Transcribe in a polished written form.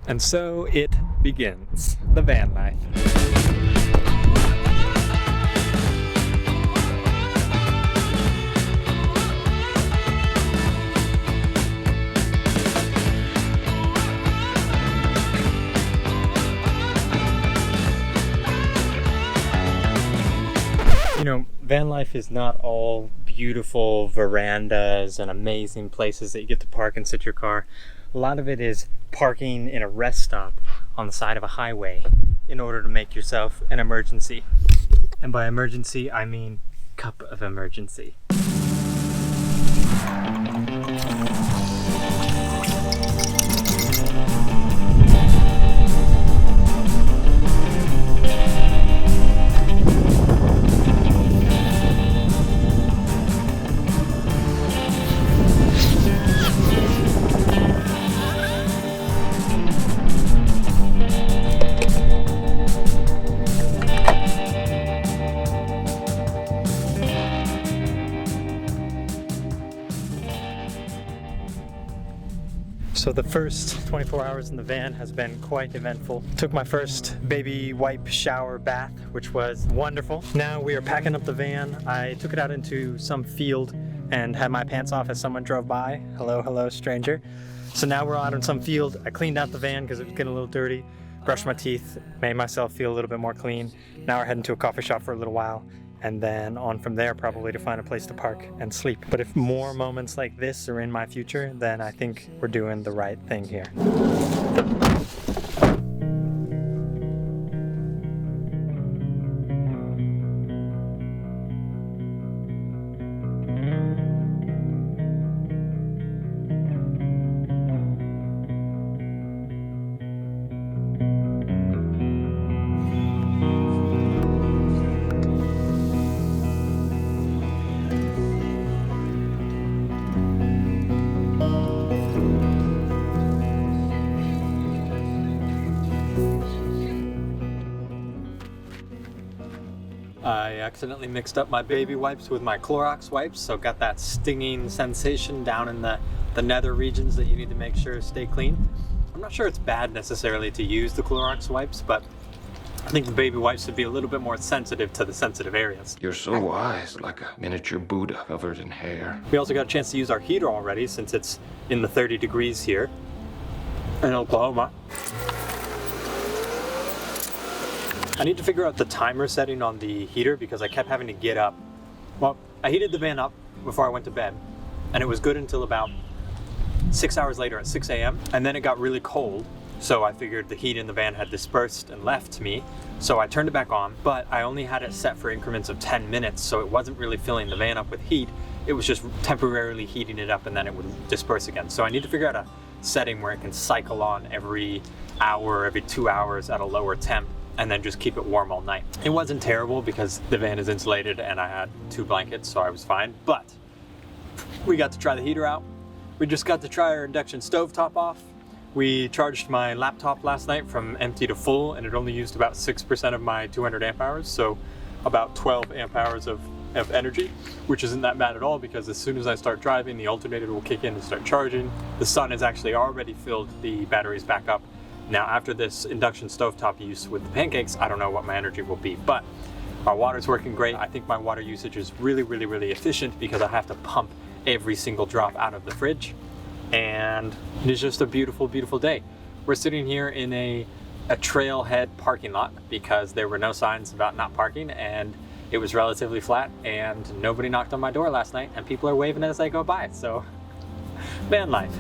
And so it begins, the van life. You know, van life is not all beautiful verandas and amazing places that you get to park and sit your car. A lot of it is parking in a rest stop on the side of a highway in order to make yourself an emergency. And by emergency, I mean cup of emergency. So the first 24 hours in the van has been quite eventful. Took my first baby wipe shower bath, which was wonderful. Now we are packing up the van. I took it out into some field and had my pants off as someone drove by. Hello, hello, stranger. So now we're out in some field. I cleaned out the van because it was getting a little dirty, brushed my teeth, made myself feel a little bit more clean. Now we're heading to a coffee shop for a little while, and then on from there probably to find a place to park and sleep. But if more moments like this are in my future, then I think we're doing the right thing here. I accidentally mixed up my baby wipes with my Clorox wipes, so got that stinging sensation down in the nether regions that you need to make sure stay clean. I'm not sure it's bad necessarily to use the Clorox wipes, but I think the baby wipes should be a little bit more sensitive to the sensitive areas. You're so wise, like a miniature Buddha covered in hair. We also got a chance to use our heater already since it's in the 30 degrees here in Oklahoma. I need to figure out the timer setting on the heater because I kept having to get up. Well, I heated the van up before I went to bed, and it was good until about 6 hours later at 6 a.m. And then it got really cold, so I figured the heat in the van had dispersed and left me. So I turned it back on, but I only had it set for increments of 10 minutes, so it wasn't really filling the van up with heat. It was just temporarily heating it up and then it would disperse again. So I need to figure out a setting where it can cycle on every hour, every 2 hours at a lower temp, and then just keep it warm all night. It wasn't terrible because the van is insulated and I had 2 blankets, so I was fine. But we got to try the heater out. We just got to try our induction stovetop off. We charged my laptop last night from empty to full, and it only used about 6% of my 200 amp hours, so about 12 amp hours of energy, which isn't that bad at all because as soon as I start driving, the alternator will kick in and start charging. The sun has actually already filled the batteries back up. Now, after this induction stovetop use with the pancakes, I don't know what my energy will be, but our water's working great. I think my water usage is really, really, really efficient because I have to pump every single drop out of the fridge. And it's just a beautiful, beautiful day. We're sitting here in a trailhead parking lot because there were no signs about not parking, and it was relatively flat, and nobody knocked on my door last night, and people are waving as I go by, so van life.